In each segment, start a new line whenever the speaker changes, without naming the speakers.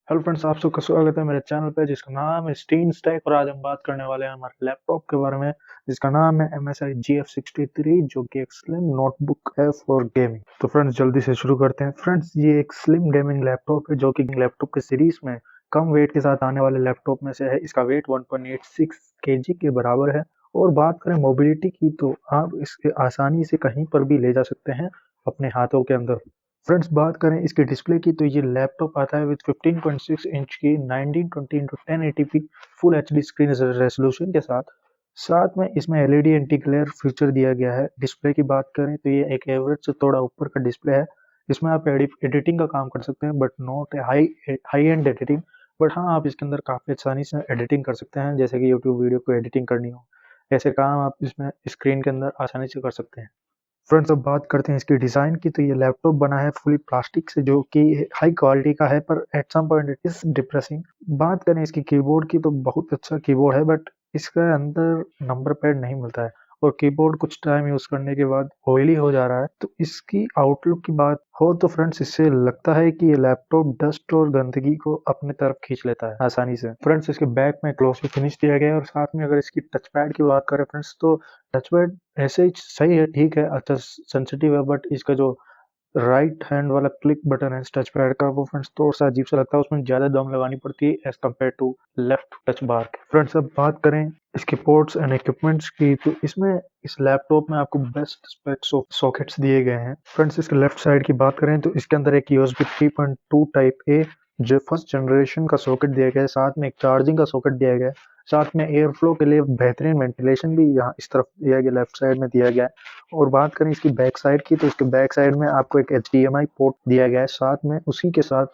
Hello friends, आप सबका स्वागत है मेरे चैनल पे जिसका नाम है स्टीन स्टैक। और आज हम बात करने वाले हैं हमारे लैपटॉप के बारे में जिसका नाम है MSI GF63, जो कि एक स्लिम नोटबुक है फॉर गेमिंग। तो फ्रेंड्स जल्दी से शुरू करते हैं। फ्रेंड्स ये एक स्लिम गेमिंग लैपटॉप है जो कि लैपटॉप के सीरीज में कम वेट के साथ आने वाले लैपटॉप में से है। इसका वेट 1.86 kg के बराबर है। और बात करें मोबिलिटी की तो आप इसके आसानी से कहीं पर भी ले जा सकते हैं अपने हाथों के अंदर। फ्रेंड्स बात करें इसके डिस्प्ले की तो ये लैपटॉप आता है विद 15.6 इंच की 1920x1080p full HD screen resolution के साथ में इसमें एलईडी एंटी ग्लेयर फीचर दिया गया है। डिस्प्ले की बात करें तो ये एक एवरेज से थोड़ा ऊपर का डिस्प्ले है। इसमें आप एडिटिंग का काम कर सकते हैं but not a high and editing. But हाँ, आप इसके अंदर काफ़ी आसानी से एडिटिंग कर सकते हैं, जैसे कि यूट्यूब वीडियो को एडिटिंग करनी हो, ऐसे काम आप इसमें स्क्रीन के अंदर आसानी से कर सकते हैं। फ्रेंड्स अब बात करते हैं इसकी डिज़ाइन की तो ये लैपटॉप बना है फुली प्लास्टिक से, जो कि हाई क्वालिटी का है, पर at some point it is depressing. बात करें इसकी कीबोर्ड की तो बहुत अच्छा कीबोर्ड है, बट इसके अंदर नंबर पैड नहीं मिलता है और कीबोर्ड कुछ टाइम यूज़ करने के बाद ऑयली हो जा रहा है। तो इसकी आउटलुक की बात हो तो फ्रेंड्स इससे लगता है कि ये लैपटॉप डस्ट और गंदगी को अपने तरफ खींच लेता है आसानी से। फ्रेंड्स इसके बैक में ग्लॉसी फिनिश दिया गया है और साथ में अगर इसकी टच पैड की बात करें फ्रेंड्स तो टच पैड ऐसे ही सही है, ठीक है, अच्छा सेंसिटिव है, बट इसका जो राइट हैंड वाला क्लिक बटन है टच पैड का वो फ्रेंड्स थोड़ा सा अजीब सा लगता है, उसमें ज़्यादा दम लगानी पड़ती है as compare to left touch bar. Friends अब बात करें इसके पोर्ट्स एंड इक्विपमेंट्स की तो इसमें इस लैपटॉप में आपको बेस्ट स्पेक्स ऑफ सॉकेट्स दिए गए हैं। फ्रेंड्स इसके लेफ्ट साइड की बात करें तो इसके अंदर एक USB 3.2 टाइप ए जो फर्स्ट जनरेशन का सॉकेट दिया गया है, साथ में एक चार्जिंग का सॉकेट दिया गया है, साथ में एयर फ्लो के लिए बेहतरीन वेंटिलेशन भी यहाँ इस तरफ दिया गया, लेफ्ट साइड में दिया गया है। और बात करें इसकी बैक साइड की तो इसके बैक साइड में आपको एक HDMI पोर्ट दिया गया है, साथ में उसी के साथ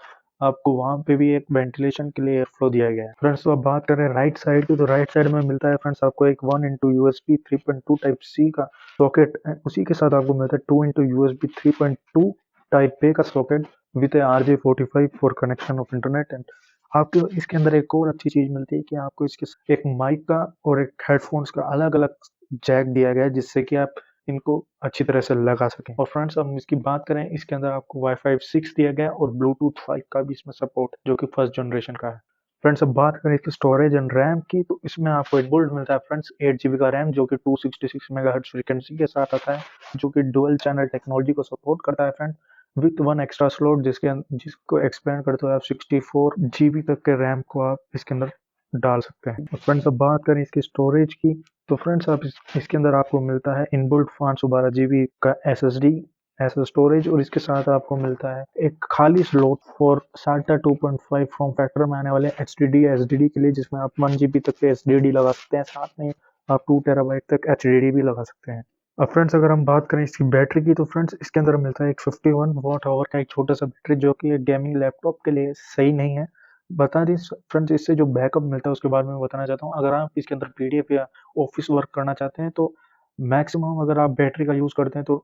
आपको वहाँ पे भी एक वेंटिलेशन के लिए एयर फ्लो दिया गया है। फ्रेंड्स तो अब बात करें राइट साइड की तो राइट साइड में मिलता है फ्रेंड्स आपको एक 1 USB 3.2 टाइप सी का सॉकेट, उसी के साथ आपको मिलता है 2 USB 3.2 टाइप ए का socket with RJ45 for connection of internet. And आपको इसके अंदर एक और अच्छी चीज़ मिलती है कि आपको इसके एक माइक का और एक हेडफोन्स का अलग अलग जैक दिया गया है, जिससे कि आप इनको अच्छी तरह से लगा सकें। और फ्रेंड्स अब इसकी बात करें, इसके अंदर आपको वाईफाई 6 दिया गया है और ब्लूटूथ 5 का भी इसमें सपोर्ट, जो कि फर्स्ट जनरेशन का है। फ्रेंड्स अब बात करें इसकी स्टोरेज एंड रैम की तो इसमें आपको इनबिल्ट मिलता है फ्रेंड्स 8 GB का रैम, जो कि 266 मेगाहर्ट्ज फ्रीक्वेंसी के साथ आता है, जो कि डुअल चैनल टेक्नोलॉजी को सपोर्ट करता है friend, with one extra slot जिसको एक्सपेंड करते हुए आप 64 GB तक के रैम को आप इसके अंदर डाल सकते हैं। और फ्रेंड्स अब बात करें इसकी स्टोरेज की तो फ्रेंड्स आप इसके अंदर आपको मिलता है इनबिल्ट 512 GB का SSD एज स्टोरेज, और इसके साथ आपको मिलता है एक खाली slot for SATA 2.5 form factor में आने वाले HDD SSD के लिए, जिसमें आप 1 GB तक के SSD लगा सकते हैं, साथ में आप 2 TB तक HDD भी लगा सकते हैं। अब फ्रेंड्स अगर हम बात करें इसकी बैटरी की तो फ्रेंड्स इसके अंदर मिलता है एक 51 वाट आवर का एक छोटा सा बैटरी, जो कि एक गेमिंग लैपटॉप के लिए सही नहीं है। बता दें फ्रेंड्स इससे जो बैकअप मिलता है उसके बारे में बताना चाहता हूँ। अगर आप इसके अंदर PDF या ऑफिस वर्क करना चाहते हैं तो मैक्सिमम अगर आप बैटरी का यूज़ करते हैं तो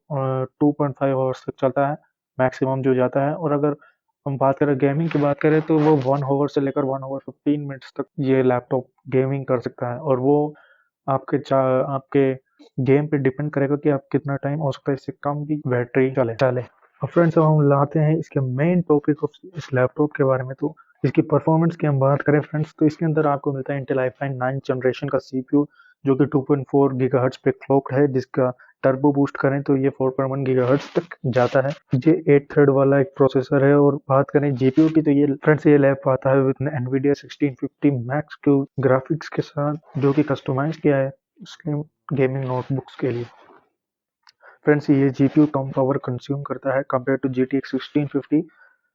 2.5 आवर्स तक चलता है मैक्सिमम जो जाता है। और अगर हम बात करें गेमिंग की बात करें तो वो 1 आवर से लेकर 1 आवर 15 मिनट्स तक ये लैपटॉप गेमिंग कर सकता है, और वो आपके गेम पे डिपेंड करेगा कि आप कितना टाइम, हो सकता है इससे कम भी बैटरी चले। अब फ्रेंड्स अब हम लाते हैं इसके मेन टॉपिक ऑफ इस लैपटॉप के बारे में। तो इसकी परफॉर्मेंस की हम बात करें फ्रेंड्स तो इसके अंदर आपको मिलता है इंटेल i5 9th जनरेशन का CPU, जो कि 2.4 गीगाहर्ट्ज पे क्लॉक्ड है, जिसका टर्बो बूस्ट करें तो ये 4.1 गीगाहर्ट्ज तक जाता है। ये 8 थ्रेड वाला एक प्रोसेसर है। और बात करें GPU की तो ये फ्रेंड्स ये लैप आता है with NVIDIA 1650 max Q graphics के साथ, जो कि कस्टमाइज किया है उसके गेमिंग नोटबुक्स के लिए। फ्रेंड्स ये GPU कम पावर कंज्यूम करता है कंपेयर टू GTX 1650।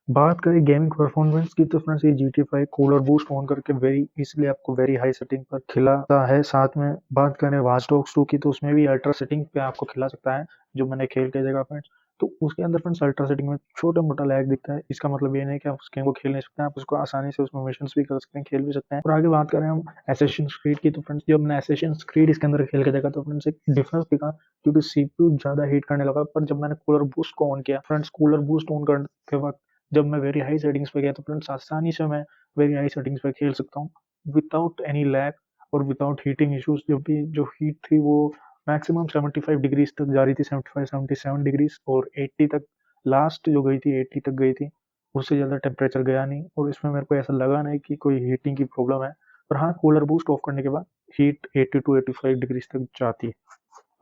बात करें गेमिंग परफॉर्मेंस की तो फ्रेंड्स ये GT5 कूलर बूस्ट ऑन करके वेरी इसलिए आपको वेरी हाई सेटिंग पर खिलाता है। साथ में बात करें वॉच डॉग्स 2 की तो उसमें भी अल्ट्रा सेटिंग पे आपको खिला सकता है, जो मैंने खेल के देखा फ्रेंड्स। तो उसके अंदर फ्रेंड्स अल्ट्रा सेटिंग में छोटा मोटा लैग दिखता है, इसका मतलब ये नहीं कि आप उस गेम को खेल नहीं सकते हैं, आप उसको आसानी से उसमें मिशंस भी कर सकते हैं, खेल भी सकते हैं। और आगे बात करें हम एसेसिन्स क्रीड की तो फ्रेंड्स जब मैंने एसेसिन्स क्रीड इसके अंदर खेल के देखा तो फ्रेंड्स एक डिफरेंस दिखा, क्योंकि CPU ज़्यादा हीट करने लगा। पर जब मैंने कूलर बूस्ट को ऑन किया फ्रेंड्स, कूलर बूस्ट ऑन करने के वक्त जब मैं वेरी हाई सेटिंग्स पे गया तो फ्रेंड्स आसानी से मैं वेरी हाई सेटिंग्स पे खेल सकता हूँ विदाउट एनी लैग और विदाउट हीटिंग इश्यूज। जो हीट थी वो मैक्सिमम 75 डिग्रीज तक जा रही थी, 75 77 डिग्रीज, और 80 तक लास्ट जो गई थी 80 तक गई थी। उससे ज़्यादा टेम्परेचर गया नहीं और इसमें मेरे को ऐसा लगा नहीं कि कोई हीटिंग की प्रॉब्लम है। पर हाँ, कूलर बूस्ट ऑफ करने के बाद हीट 80 टू 85 डिग्रीज तक जाती है।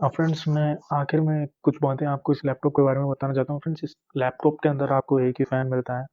अब फ्रेंड्स मैं आखिर में कुछ बातें आपको इस लैपटॉप के बारे में बताना चाहता हूँ। फ्रेंड्स इस लैपटॉप के अंदर आपको एक ही फ़ैन मिलता है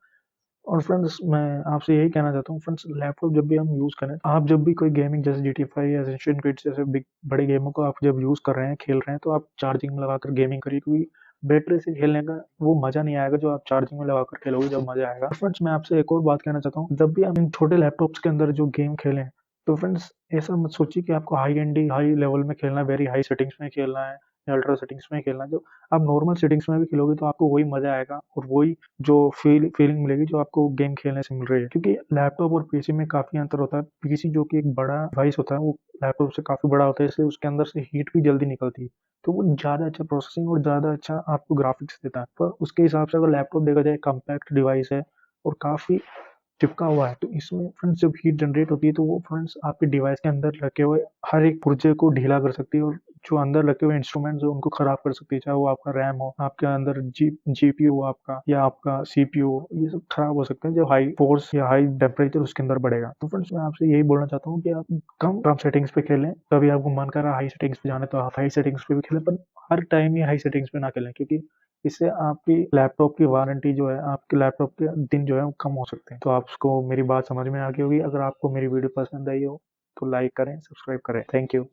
और फ्रेंड्स मैं आपसे यही कहना चाहता हूँ फ्रेंड्स, लैपटॉप जब भी हम यूज़ करें, आप जब भी कोई गेमिंग जैसे GTA 5 या एसेसिन क्रीड जैसे बिग बड़े गेमों को आप जब यूज़ कर रहे हैं, खेल रहे हैं, तो आप चार्जिंग में लगाकर गेमिंग करिए, क्योंकि बैटरी से खेलने का वो मज़ा नहीं आएगा जो आप चार्जिंग में लगाकर खेलोगे जब मज़ा आएगा। फ्रेंड्स मैं आपसे एक और बात कहना चाहता हूँ, जब भी आप इन छोटे लैपटॉप्स के अंदर जो गेम खेलें, तो फ्रेंड्स ऐसा मत सोचिए कि आपको हाई लेवल में खेलना है, वेरी हाई सेटिंग्स में खेलना है या अल्ट्रा सेटिंग्स में खेलना है। जो आप नॉर्मल सेटिंग्स में भी खेलोगे तो आपको वही मज़ा आएगा और वही जो फीलिंग मिलेगी जो आपको गेम खेलने से मिल रही है। क्योंकि लैपटॉप और पीसी में काफ़ी अंतर होता है। पीसी जो कि एक बड़ा डिवाइस होता है, वो लैपटॉप से काफ़ी बड़ा होता है, इसलिए उसके अंदर से हीट भी जल्दी निकलती है। तो वो ज़्यादा अच्छा प्रोसेसिंग और ज़्यादा अच्छा आपको ग्राफिक्स देता है। पर उसके हिसाब से अगर लैपटॉप देखा जाए, कॉम्पैक्ट डिवाइस है और काफ़ी चिपका हुआ है, तो इसमें फ्रेंड्स जब हीट जनरेट होती है तो वो फ्रेंड्स आपके डिवाइस के अंदर रखे हुए हर एक पुर्जे को ढीला कर सकती है और जो अंदर रखे हुए इंस्ट्रूमेंट्स हो उनको खराब कर सकती है। चाहे वो आपका रैम हो, आपके अंदर जीपीयू हो आपका, या आपका सीपीयू हो, ये सब खराब हो सकते हैं जब हाई फोर्स या हाई टेम्परेचर उसके अंदर बढ़ेगा। तो फ्रेंड्स मैं आपसे यही बोलना चाहता हूँ कि आप कम कम सेटिंग्स पे खेलें। कभी आपको मन कर रहा है हाई सेटिंग्स पे जाना तो आप हाई सेटिंग्स पे भी खेलें, पर हर टाइम ही हाई सेटिंग्स पे ना खेलें, क्योंकि इससे आपकी लैपटॉप की वारंटी जो है, आपके लैपटॉप के दिन जो है वो कम हो सकते हैं। तो आपको मेरी बात समझ में आ गई होगी। अगर आपको मेरी वीडियो पसंद आई हो तो लाइक करें, सब्सक्राइब करें। Thank you.